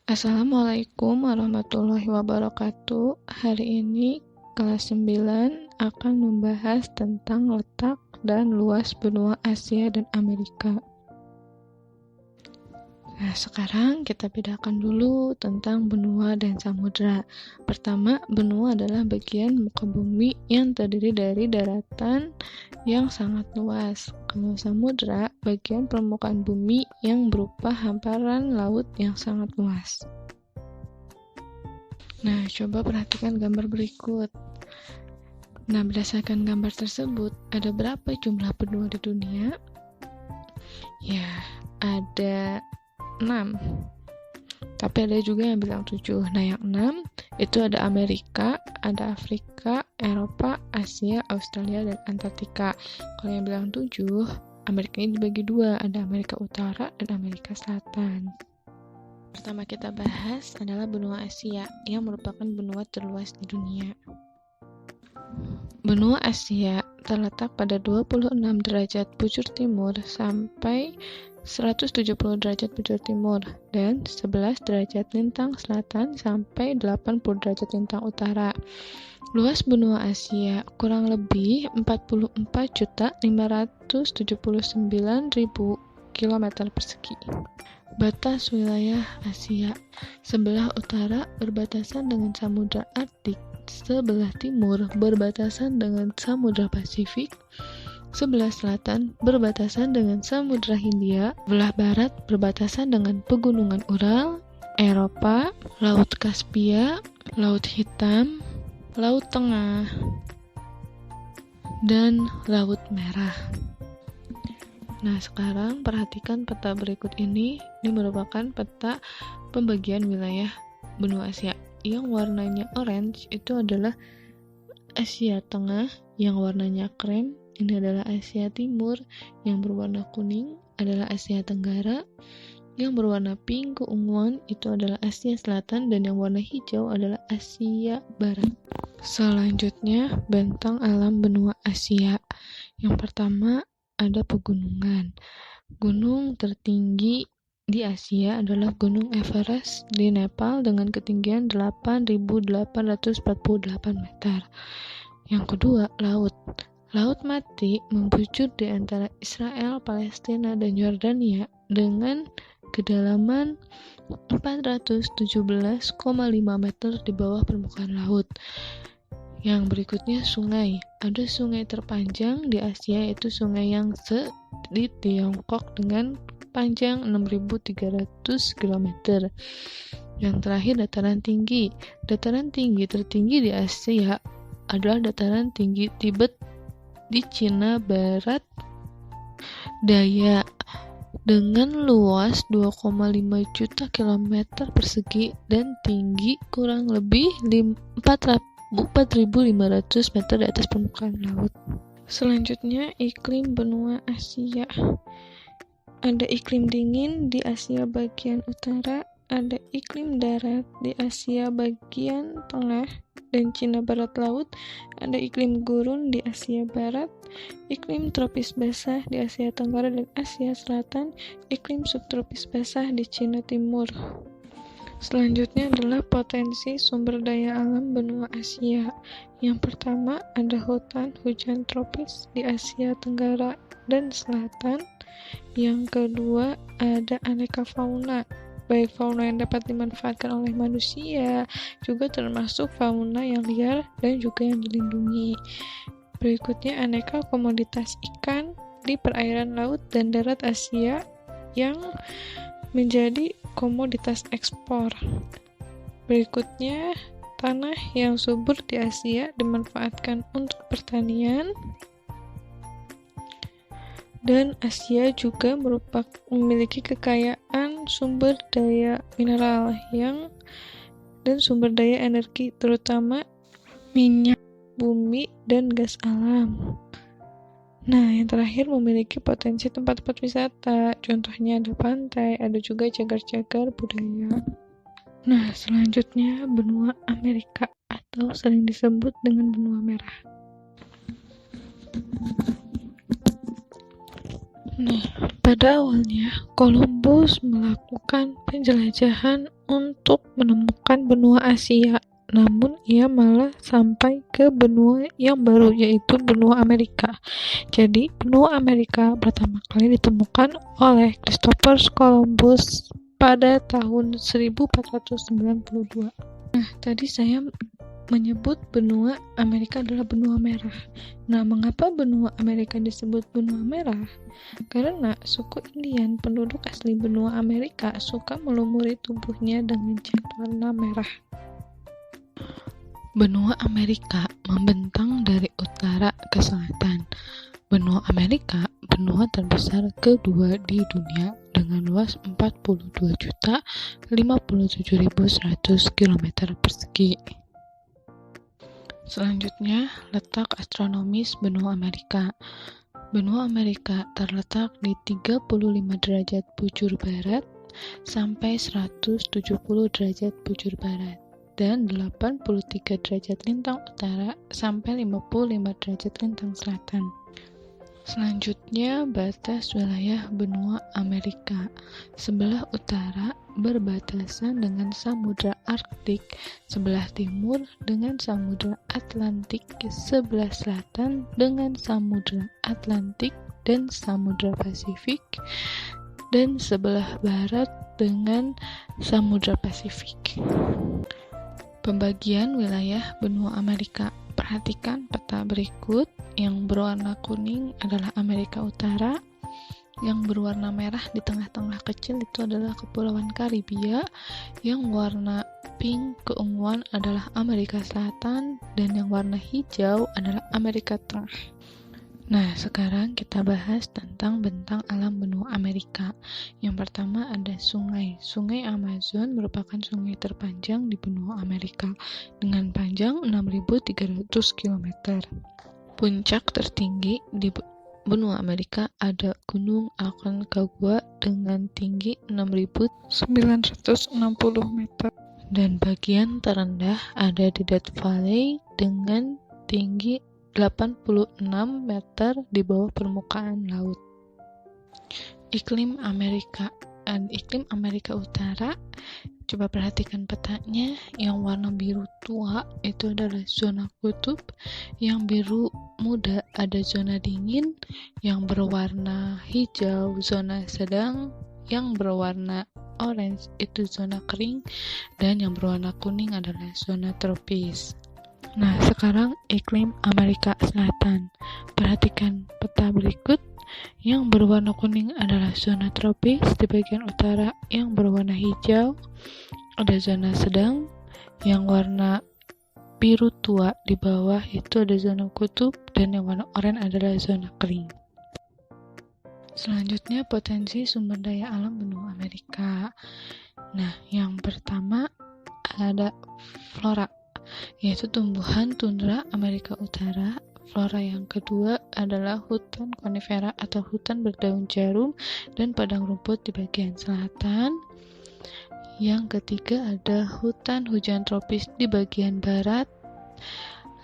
Assalamualaikum warahmatullahi wabarakatuh. Hari ini kelas 9 akan membahas tentang letak dan luas benua Asia dan Amerika. Nah, sekarang kita bedakan dulu tentang benua dan samudra. Pertama, benua adalah bagian muka bumi yang terdiri dari daratan yang sangat luas. Kalau samudra, bagian permukaan bumi yang berupa hamparan laut yang sangat luas. Nah, coba perhatikan gambar berikut. Nah, berdasarkan gambar tersebut, ada berapa jumlah benua di dunia? Ya, ada 6. Tapi ada juga yang bilang 7. Nah, yang 6 itu ada Amerika, ada Afrika, Eropa, Asia, Australia, dan Antartika. Kalau yang bilang 7, Amerika ini dibagi 2, ada Amerika Utara dan Amerika Selatan. Pertama kita bahas adalah benua Asia, yang merupakan benua terluas di dunia. Benua Asia terletak pada 26 derajat bujur timur sampai 170 derajat bujur timur dan 11 derajat lintang selatan sampai 80 derajat lintang utara. Luas benua Asia kurang lebih 44.579.000 km persegi. Batas wilayah Asia: sebelah utara berbatasan dengan Samudra Arktik, sebelah timur berbatasan dengan Samudra Pasifik, sebelah selatan berbatasan dengan Samudra Hindia, sebelah barat berbatasan dengan Pegunungan Ural, Eropa, Laut Kaspia, Laut Hitam, Laut Tengah, dan Laut Merah. Nah, sekarang perhatikan peta berikut ini. Ini merupakan peta pembagian wilayah benua Asia. Yang warnanya orange itu adalah Asia Tengah, yang warnanya krem ini adalah Asia Timur, yang berwarna kuning adalah Asia Tenggara, yang berwarna pink keunguan itu adalah Asia Selatan, dan yang warna hijau adalah Asia Barat. Selanjutnya, bentang alam benua Asia. Yang pertama ada pegunungan. Gunung tertinggi di Asia adalah Gunung Everest di Nepal dengan ketinggian 8.848 meter. Yang kedua, laut. Laut Mati membujur di antara Israel, Palestina, dan Yordania dengan kedalaman 417,5 meter di bawah permukaan laut. Yang berikutnya sungai. Ada sungai terpanjang di Asia yaitu Sungai Yangtze di Tiongkok dengan panjang 6.300 km. Yang terakhir dataran tinggi. Dataran tinggi tertinggi di Asia adalah dataran tinggi Tibet di Cina Barat Daya dengan luas 2,5 juta kilometer persegi dan tinggi kurang lebih 4.500 meter di atas permukaan laut. Selanjutnya, iklim benua Asia. Ada iklim dingin di Asia bagian utara, ada iklim darat di Asia bagian tengah dan Cina Barat Laut, ada iklim gurun di Asia Barat, iklim tropis basah di Asia Tenggara dan Asia Selatan, iklim subtropis basah di Cina Timur. Selanjutnya adalah potensi sumber daya alam benua Asia. Yang pertama ada hutan hujan tropis di Asia Tenggara dan Selatan. Yang kedua ada aneka fauna, baik fauna yang dapat dimanfaatkan oleh manusia, juga termasuk fauna yang liar dan juga yang dilindungi. Berikutnya aneka komoditas ikan di perairan laut dan darat Asia yang menjadi komoditas ekspor. Berikutnya, tanah yang subur di Asia dimanfaatkan untuk pertanian, dan Asia juga memiliki kekayaan sumber daya mineral dan sumber daya energi, terutama minyak bumi dan gas alam. Nah, yang terakhir memiliki potensi tempat-tempat wisata, contohnya ada pantai, ada juga cagar-cagar budaya. Nah, selanjutnya benua Amerika atau sering disebut dengan benua merah. Nah, pada awalnya Columbus melakukan penjelajahan untuk menemukan benua Asia, namun ia malah sampai ke benua yang baru, yaitu benua Amerika. Jadi, benua Amerika pertama kali ditemukan oleh Christopher Columbus pada tahun 1492. Nah, tadi saya menyebut benua Amerika adalah benua merah. Nah, mengapa benua Amerika disebut benua merah? Karena suku Indian, penduduk asli benua Amerika, suka melumuri tubuhnya dengan cat warna merah. Benua Amerika membentang dari utara ke selatan. Benua Amerika, benua terbesar kedua di dunia dengan luas 42.057.100 km persegi. Selanjutnya, letak astronomis benua Amerika. Benua Amerika terletak di 35 derajat bujur barat sampai 170 derajat bujur barat dan 83 derajat lintang utara sampai 55 derajat lintang selatan. Selanjutnya, batas wilayah benua Amerika. Sebelah utara berbatasan dengan Samudra Arktik, sebelah timur dengan Samudra Atlantik, sebelah selatan dengan Samudra Atlantik dan Samudra Pasifik, dan sebelah barat dengan Samudra Pasifik. Pembagian wilayah benua Amerika. Perhatikan peta berikut. Yang berwarna kuning adalah Amerika Utara, yang berwarna merah di tengah-tengah kecil itu adalah Kepulauan Karibia, yang warna pink keunguan adalah Amerika Selatan, dan yang warna hijau adalah Amerika Tengah. Nah, sekarang kita bahas tentang bentang alam benua Amerika. Yang pertama ada sungai. Sungai Amazon merupakan sungai terpanjang di benua Amerika dengan panjang 6.300 km. Puncak tertinggi di benua Amerika ada Gunung Aconcagua dengan tinggi 6.960 meter. Dan bagian terendah ada di Death Valley dengan tinggi 86 meter di bawah permukaan laut. Iklim Amerika. Iklim Amerika Utara, coba perhatikan petanya. Yang warna biru tua itu adalah zona kutub, yang biru muda ada zona dingin, yang berwarna hijau zona sedang, yang berwarna orange itu zona kering, dan yang berwarna kuning adalah zona tropis. Nah, sekarang iklim Amerika Selatan. Perhatikan peta berikut. Yang berwarna kuning adalah zona tropis di bagian utara, yang berwarna hijau ada zona sedang, yang warna biru tua di bawah itu ada zona kutub, dan yang warna oranye adalah zona kering. Selanjutnya, potensi sumber daya alam benua Amerika. Nah, yang pertama ada flora, yaitu tumbuhan tundra Amerika Utara. Flora yang kedua adalah hutan konifera atau hutan berdaun jarum dan padang rumput di bagian selatan. Yang ketiga ada hutan hujan tropis di bagian barat.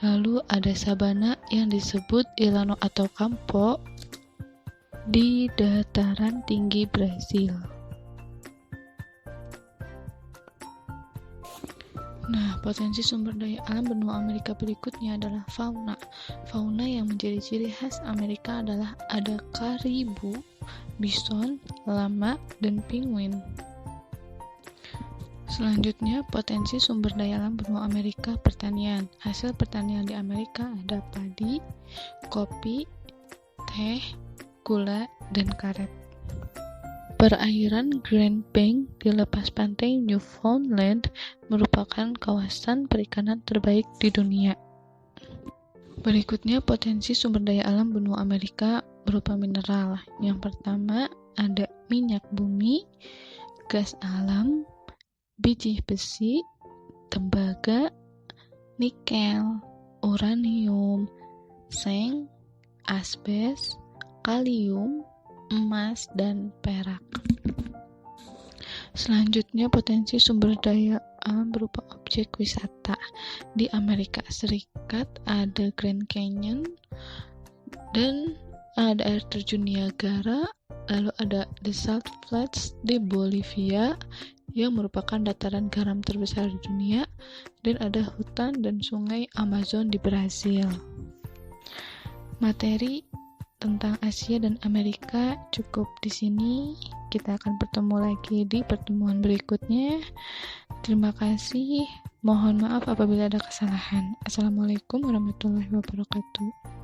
Lalu ada sabana yang disebut Ilano atau Campo di dataran tinggi Brasil. Nah, potensi sumber daya alam benua Amerika berikutnya adalah fauna. Fauna yang menjadi ciri khas Amerika adalah ada karibu, bison, lama, dan penguin. Selanjutnya, potensi sumber daya alam benua Amerika pertanian. Hasil pertanian di Amerika ada padi, kopi, teh, gula, dan karet. Perairan Grand Bank di lepas pantai Newfoundland merupakan kawasan perikanan terbaik di dunia. Berikutnya, potensi sumber daya alam benua Amerika berupa mineral. Yang pertama ada minyak bumi, gas alam, biji besi, tembaga, nikel, uranium, seng, asbes, kalium, emas, dan perak. Selanjutnya, potensi sumber daya alam berupa objek wisata. Di Amerika Serikat ada Grand Canyon, dan ada air terjun Niagara, lalu ada The Salt Flats di Bolivia, yang merupakan dataran garam terbesar di dunia, dan ada hutan dan sungai Amazon di Brasil. Materi tentang Asia dan Amerika cukup di sini. Kita akan bertemu lagi di pertemuan berikutnya. Terima kasih. Mohon maaf apabila ada kesalahan. Assalamualaikum warahmatullahi wabarakatuh.